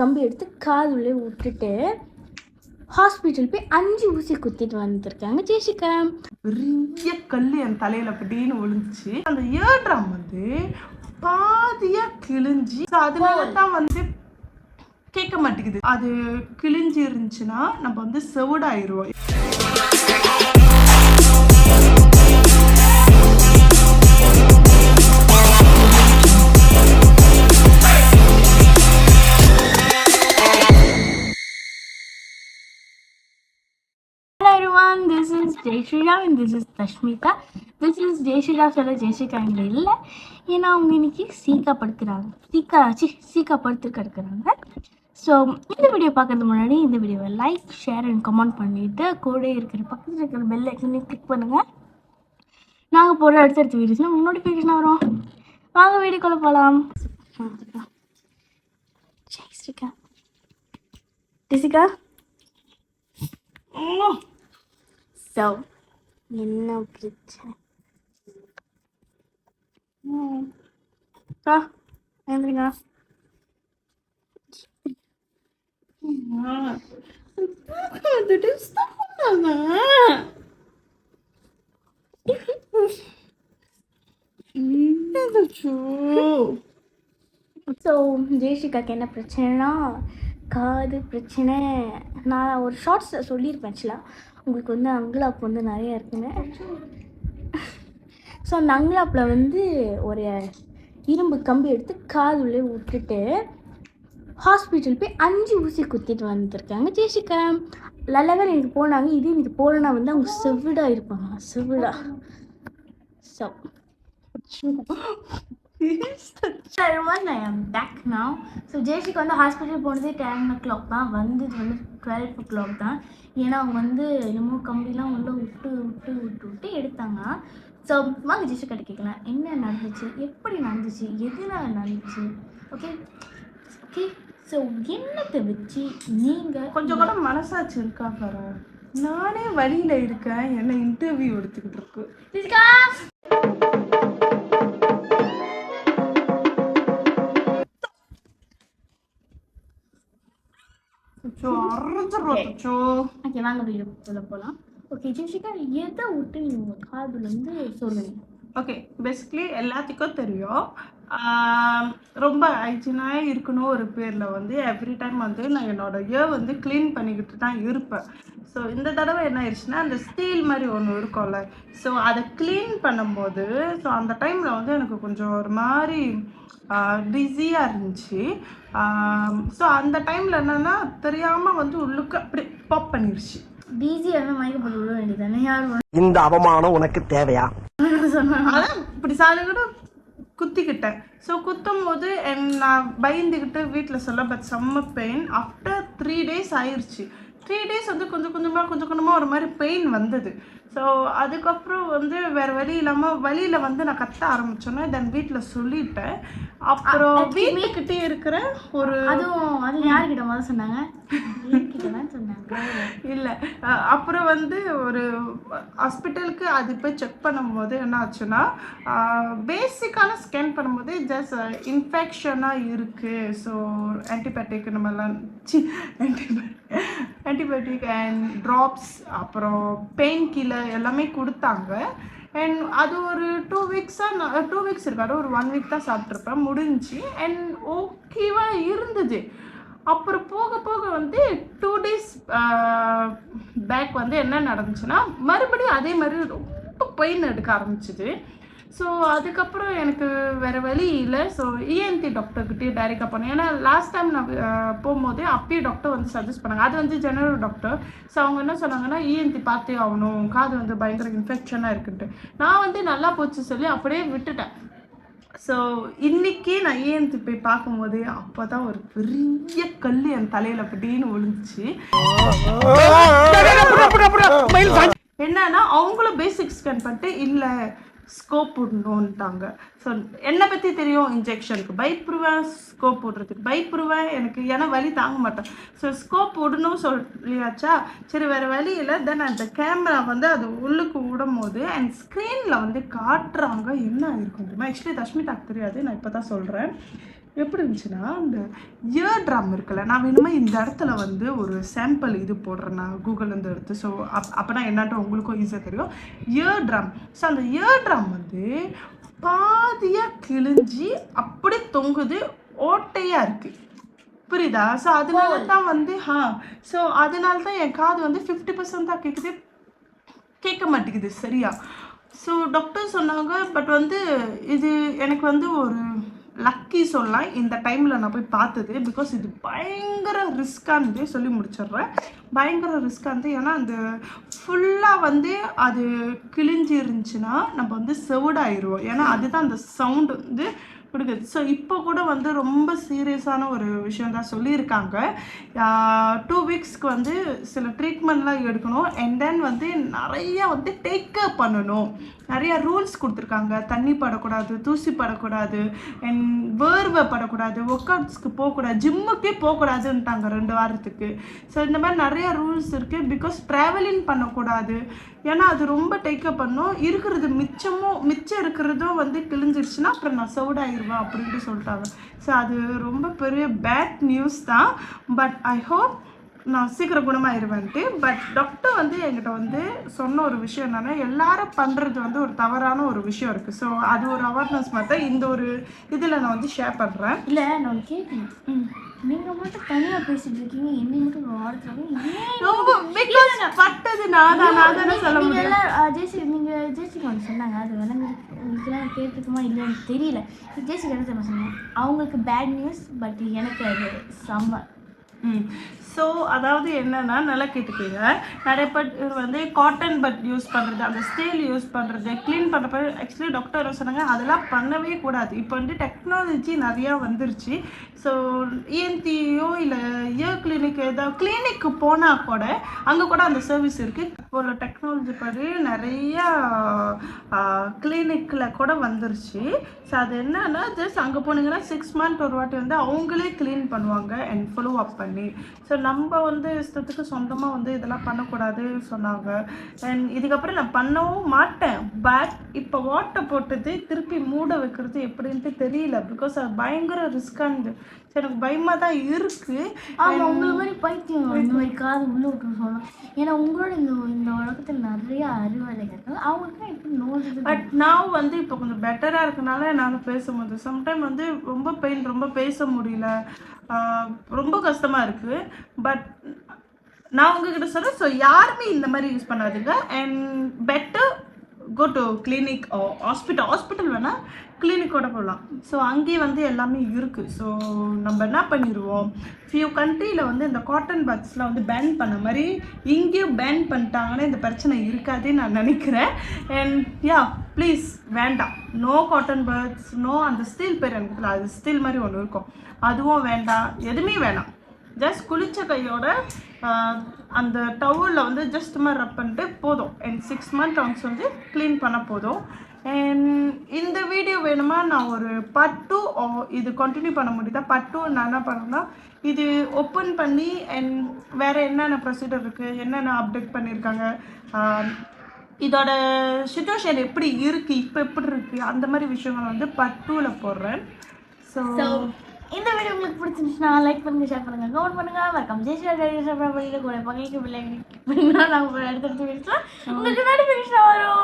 கம்பி எடுத்து காதுள்ளே விட்டுட்டு ஹாஸ்பிட்டல் போய் 5 ஊசி குத்திட்டு வந்துருக்காங்க ஜெசிகா. பெரிய கல் என் தலையில அப்படின்னு விழுந்துச்சு. அந்த இயர் ட்ரம் வந்து பாதியா கிழிஞ்சி, அதனால தான் வந்து கேட்க மாட்டேங்குது. அது கிழிஞ்சி இருந்துச்சுன்னா நம்ம வந்து செவிடாயிருவோம். This is Jay Shriram and this is Tashmita. This is Jay Shriram சொல்ல ஜெசிகா இங்கே இல்லை, ஏன்னா அவங்க இன்னைக்கு சீக்கா படுத்து கிடக்குறாங்க. ஸோ இந்த வீடியோ பார்க்கறதுக்கு முன்னாடி இந்த வீடியோவை லைக், ஷேர் அண்ட் கமெண்ட் பண்ணிவிட்டு கூட இருக்கிற பக்கத்தில் இருக்கிற பெல் ஐக்கனையும் கிளிக் பண்ணுங்கள். நாங்கள் போகிற அடுத்தடுத்த வீடியோஸ்னால் நோட்டிஃபிகேஷன் வரும். வாங்க வீடியோக்குள்ளே போகலாம். ஜெசிகா ஸோ என்ன பிரச்சனை? எழுந்துருங்க. ஸோ ஜெசிகாக்கு என்ன பிரச்சனைனா காது பிரச்சனை. நான் ஒரு ஷார்ட்ஸில் சொல்லியிருப்பேன் ஆக்சுவலாக. உங்களுக்கு வந்து அங்கலாப் வந்து நிறையா இருக்குங்க. ஸோ அந்த அங்கலாப்பில் வந்து ஒரு இரும்பு கம்பி எடுத்து காதுள்ளே விட்டுட்டு ஹாஸ்பிட்டல் போய் 5 ஊசி குத்திட்டு வந்துருக்காங்க ஜெசிகா. நல்லவேளை எனக்கு போனாங்க. இது எனக்கு போகலன்னா வந்து அவங்க செவிடா இருப்பாங்க. So I am back now. So Jessica வந்து ஹாஸ்பிட்டல் போனதே 10 o'clock தான், வந்தது வந்து 12 o'clock தான். ஏன்னா அவங்க வந்து என்னமோ கம்பிலாம் உள்ள விட்டு எடுத்தாங்க. ஸோ வாங்க ஜெசிகா கேட்கலாம், என்ன நடந்துச்சு, எப்படி நடந்துச்சு, எதனால நடந்துச்சு. ஓகே. ஸோ என்னத்தை வச்சு நீங்கள் கொஞ்சம் கூட மனசாட்சி இருக்கா பாரு. நானே வழியில் இருக்கேன், என்ன இன்டர்வியூ எடுத்துக்கிட்டு இருக்கு. ஜெசிகா ஓகே வாங்க வீடியோக்குள்ள போகலாம். ஓகே ஜெசிகா, எதை விட்டு நீங்கள் காதுல இருந்து சொல்லுங்க. ஓகே, பேசிக்லி எல்லாத்துக்கும் தெரியும், ரொம்ப ஹைஜீனாக இருக்கணும் ஒரு பேரில் வந்து எவ்ரி டைம் வந்து நான் என்னோட இயர் வந்து க்ளீன் பண்ணிக்கிட்டு தான் இருப்பேன். ஸோ இந்த தடவை என்ன ஆயிடுச்சுன்னா, அந்த ஸ்டீல் மாதிரி ஒன்று இருக்கும்ல, ஸோ அதை க்ளீன் பண்ணும்போது ஸோ அந்த டைமில் வந்து எனக்கு கொஞ்சம் ஒரு மாதிரி டிஸியாக இருந்துச்சு. ஸோ அந்த டைமில் என்னென்னா தெரியாமல் வந்து உள்ளுக்கு அப்படி பாப் பண்ணிடுச்சு. டிஸியாக இருந்தால் மயக்க போட்டு விட வேண்டியதானே. யார் இந்த அவமானம் உனக்கு தேவையா சொன்னாங்க? அதான் இப்படி சாலை கூட குத்திக்கிட்டேன். ஸோ குத்தும் போது நான் பயந்துக்கிட்டு வீட்டில் சொல்ல, பட் செம்ம பெயின். ஆஃப்டர் 3 days ஆயிடுச்சு. 3 days வந்து கொஞ்சம் கொஞ்சமாக ஒரு மாதிரி பெயின் வந்தது. ஸோ அதுக்கப்புறம் வந்து வேறு வழி இல்லாமல் வழியில் வந்து நான் கத்த ஆரம்பிச்சோன்னே தென் வீட்டில் சொல்லிட்டேன். அப்புறம் வீட்டுக்கிட்டே இருக்கிற ஒரு அது யார்கிட்ட மாதிரி சொன்னாங்க? சொன்னாங்க இல்லை. அப்புறம் வந்து ஒரு ஹாஸ்பிட்டலுக்கு அது போய் செக் பண்ணும்போது என்ன ஆச்சுன்னா, பேசிக்கான ஸ்கேன் பண்ணும்போது ஜஸ்ட் இன்ஃபெக்ஷனாக இருக்குது. ஸோ ஆன்டிபயோட்டிக் நம்மலாம் ஆன்டிபயோட்டிக் அண்ட் ட்ராப்ஸ் அப்புறம் பெயின் கில்லர் எல்லாமே கொடுத்தாங்க. அண்ட் அது ஒரு 2 weeks இருக்காது, ஒரு 1 week தான் சாப்பிட்ருப்பேன், முடிஞ்சு. அண்ட் ஓகேவாக இருந்தது. அப்புறம் போக வந்து 2 days பேக் வந்து என்ன நடந்துச்சுன்னா, மறுபடியும் அதே மாதிரி ரொம்ப பெயின் எடுக்க ஆரம்பிச்சிது. ஸோ அதுக்கப்புறம் எனக்கு வேறு வழி இல்லை. ஸோ இஎன்டி டாக்டர்கிட்டே டைரெக்டாக போனேன். ஏன்னா லாஸ்ட் டைம் நான் போகும்போதே அப்பயே டாக்டர் வந்து சஜஸ்ட் பண்ணாங்க. அது வந்து ஜெனரல் டாக்டர். ஸோ அவங்க என்ன சொன்னாங்கன்னா, இஎன்டி பார்த்தே ஆகணும், காது வந்து பயங்கர இன்ஃபெக்ஷனாக இருக்குன்ட்டு. நான் வந்து நல்லா போச்சு சொல்லி அப்படியே விட்டுட்டேன். ஸோ இன்றைக்கி நான் இஎன்டி போய் பார்க்கும்போது அப்போ தான் ஒரு பெரிய கல் என் தலையில் அப்படின்னு விழுந்துச்சு. என்னன்னா அவங்களும் பேசிக் ஸ்கேன் பண்ணிட்டு இல்லை ஸ்கோப் விடணுன்ட்டாங்க. ஸோ என்னை பற்றி தெரியும், இன்ஜெக்ஷனுக்கு பயப்படுவேன், ஸ்கோப் விடுறதுக்கு பயப்படுவேன் எனக்கு, ஏன்னா வலி தாங்க மாட்டேன். ஸோ ஸ்கோப் விடணும் சொல்லியாச்சா, சரி வேறு வழி இல்லை. தென் அந்த கேமரா வந்து அது உள்ளுக்கு விடும் போது அண்ட் ஸ்க்ரீனில் வந்து காட்டுறாங்க என்ன இருக்கும் தெரியுமா. ஆக்சுவலி தஷ்மிதாக்கு தெரியாது, நான் இப்போ தான் சொல்கிறேன். எப்படி இருந்துச்சுன்னா அந்த இயர் ட்ரம் இருக்குல்ல, நான் வேணுமா இந்த இடத்துல வந்து ஒரு சாம்பிள் இது போடுறேன் நான் கூகுள்லேருந்து எடுத்து. ஸோ அப்போனா என்னன்ற உங்களுக்கும் ஈஸியாக தெரியும். Year drum. ஸோ அந்த இயர் ட்ரம் வந்து பாதியாக கிழிஞ்சி அப்படி தொங்குது, ஓட்டையாக இருக்குது, புரியுதா? ஸோ அதனால தான் வந்து ஸோ அதனால தான் என் காது வந்து 50% தான் கேட்குது, கேட்க மாட்டேங்குது சரியா. ஸோ டாக்டர் சொன்னாங்க, பட் வந்து இது எனக்கு வந்து ஒரு லக்கி சொல்லலாம் இந்த டைமில் நான் போய் பார்த்தது. பிகாஸ் இது பயங்கர ரிஸ்கானது, சொல்லி முடிச்சிடுறேன். பயங்கர ரிஸ்கானது. ஏன்னா அந்த ஃபுல்லாக வந்து அது கிழிஞ்சி இருந்துச்சுன்னா நம்ம வந்து செவிடாயிருவோம். ஏன்னா அதுதான் அந்த சவுண்டு வந்து கொடுக்குது. ஸோ இப்போ கூட வந்து ரொம்ப சீரியஸான ஒரு விஷயம் தான் சொல்லியிருக்காங்க. 2 வீக்ஸ்க்கு வந்து சில ட்ரீட்மெண்ட்லாம் எடுக்கணும். அண்ட் தென் வந்து நிறையா வந்து டேக் கேர் பண்ணணும். நிறையா ரூல்ஸ் கொடுத்துருக்காங்க. தண்ணி படக்கூடாது, தூசி படக்கூடாது, அண்ட் வேர்வை படக்கூடாது, ஒர்க் அவுட்ஸ்க்கு போகக்கூடாது, ஜிம்முக்கே போகக்கூடாதுன்ட்டாங்க 2 வாரத்துக்கு. ஸோ இந்த மாதிரி நிறையா ரூல்ஸ் இருக்குது. பிகாஸ் ட்ராவலிங் பண்ணக்கூடாது. ஏன்னா அது ரொம்ப டேக்கப் பண்ணும். இருக்கிறது மிச்சம் இருக்கிறதும் வந்து கிழிஞ்சிருச்சுன்னா அப்புறம் நான் செவிடாயிருவேன் அப்படின்ட்டு சொல்லிட்டாங்க. ஸோ அது ரொம்ப பெரிய பேட் நியூஸ் தான். பட் ஐ ஹோப் நான் சீக்கிரம் குணமாயிருவேன்ட்டு. பட் டாக்டர் வந்து என்கிட்ட வந்து சொன்ன ஒரு விஷயம் என்னென்னா, எல்லாரும் பண்ணுறது வந்து ஒரு தவறான ஒரு விஷயம் இருக்குது. ஸோ அது ஒரு அவேர்னஸ் மாதிரி தான் இந்த ஒரு இதில் நான் வந்து ஷேர் பண்ணுறேன். இல்லை நான் கேட்கணும், நீங்கள் மட்டும் தனியாக பேசிட்டு இருக்கீங்க, என்னை மட்டும் வாரத்தில் ரொம்ப பட்டது நான் தானே சொல்ல முடியும். ஜெய்சிக்கு வந்து சொன்னாங்க, அது விளங்கு உங்களுக்குலாம் கேட்டுக்குமா இல்லைன்னு தெரியல. ஜெய்சிக்கு என்ன தெரியுமா சொன்னாங்க, அவங்களுக்கு பேட் நியூஸ், பட் எனக்கு அது செம்ம. ஸோ அதாவது என்னென்னா, நல்லா கேட்டுக்கோங்க. நிறைய பேர் வந்து காட்டன் பட் யூஸ் பண்ணுறது, அந்த ஸ்டீல் யூஸ் பண்ணுறது, க்ளீன் பண்ணுறப்ப ஆக்சுவலி டாக்டர் சொன்னாங்க அதெல்லாம் பண்ணவே கூடாது. இப்போ வந்து டெக்னாலஜி நிறையா வந்துருச்சு. ஸோ இஎன்டியோ இல்லை இயர் கிளினிக் ஏதாவது கிளினிக்கு போனால் கூட அங்கே கூட அந்த சர்வீஸ் இருக்குது. இப்போ உள்ள டெக்னாலஜி படி நிறையா கிளினிக்கில் கூட வந்துருச்சு. ஸோ அது என்னன்னா, ஜஸ்ட் அங்கே போனீங்கன்னா 6 மந்த் ஒரு வாட்டி வந்து அவங்களே க்ளீன் பண்ணுவாங்க அண்ட் ஃபாலோ அப் பண்ணி. ஸோ நம்ம வந்து இஷ்டத்துக்கு சொந்தமாக வந்து இதெல்லாம் பண்ணக்கூடாது சொன்னாங்க. அண்ட் இதுக்கப்புறம் நான் பண்ணவும் மாட்டேன். பட் இப்போ வாட்டை போட்டது திருப்பி மூட வைக்கிறது எப்படின்ட்டு தெரியல. பிகாஸ் அது பயங்கர ரிஸ்கானது. ஸோ எனக்கு பயமாக தான் இருக்குது. ஆமாம், உங்களை மாதிரி பைத்தியம் இந்த மாதிரி காது உள்ளே விட்டு சொல்லலாம். ஏன்னா உங்களோட இந்த உலகத்தில் நிறைய அறிவாளிகள் இருக்காங்க, அவங்களுக்கு எப்படி நோடுது. பட் நான் வந்து இப்போ கொஞ்சம் பெட்டராக இருக்கனால நான் பேசும்போது சம்டைம் வந்து ரொம்ப பெயின், ரொம்ப பேச முடியல, ரொம்ப கஷ்டமாக இருக்குது. பட் நான் உங்ககிட்ட சொல்கிறேன், ஸோ யாருமே இந்த மாதிரி யூஸ் பண்ணாதீங்க. And better go to clinic hospital வேணால் கிளினிக்கோட போகலாம். ஸோ அங்கேயே வந்து எல்லாமே இருக்குது. ஸோ நம்ம என்ன பண்ணிடுவோம், ஃபியூ கண்ட்ரியில் வந்து இந்த காட்டன் பட்ஸ்லாம் வந்து பேன் பண்ண மாதிரி இங்கேயும் பேன் பண்ணிட்டாங்கன்னா இந்த பிரச்சனை இருக்காதுன்னு நான் நினைக்கிறேன். அண்ட் ப்ளீஸ் வேண்டாம், நோ காட்டன் பட்ஸ், நோ அந்த ஸ்டீல் பேர் எனக்கு அது ஸ்டீல் மாதிரி ஒன்று இருக்கும், அதுவும் வேண்டாம், எதுவுமே வேணாம். ஜஸ்ட் குளிச்ச கையோட அந்த டவலில் வந்து ஜஸ்ட் மாதிரி ரப் பண்ணிட்டு போதும். அண்ட் 6 மந்த் ஒன்ஸ் வந்து க்ளீன் பண்ண போதும். அண்ட் இந்த வீடியோ வேணுமா நான் ஒரு பார்ட் 2 இது கண்டினியூ பண்ண முடியுதா? பார்ட் 2 நான் என்ன பண்ணேன்னா, இது ஓப்பன் பண்ணி அண்ட் வேறு என்னென்ன ப்ரொசீஜர் இருக்குது, என்னென்ன அப்டேட் பண்ணியிருக்காங்க, இதோட சிச்சுவேஷன் எப்படி இருக்குது, இப்போ எப்படி இருக்குது, அந்த மாதிரி விஷயங்கள் வந்து பார்ட் 2ல் போடுறேன். ஸோ இந்த வீடியோ உங்களுக்கு பிடிச்சிருந்துச்சுன்னா லைக் பண்ணுங்க, ஷேர் பண்ணுங்க, கமெண்ட் பண்ணுங்க, மறக்காம ஜெய்சியா கூட பக்கத்து பிள்ளைங்க நான் அடுத்தடுத்து பேசலாம். உங்களுக்கு நோட்டிஃபிகேஷன் வரும்.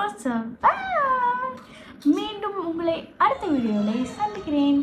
மீண்டும் உங்களை அடுத்த வீடியோவில் சந்திக்கிறேன்.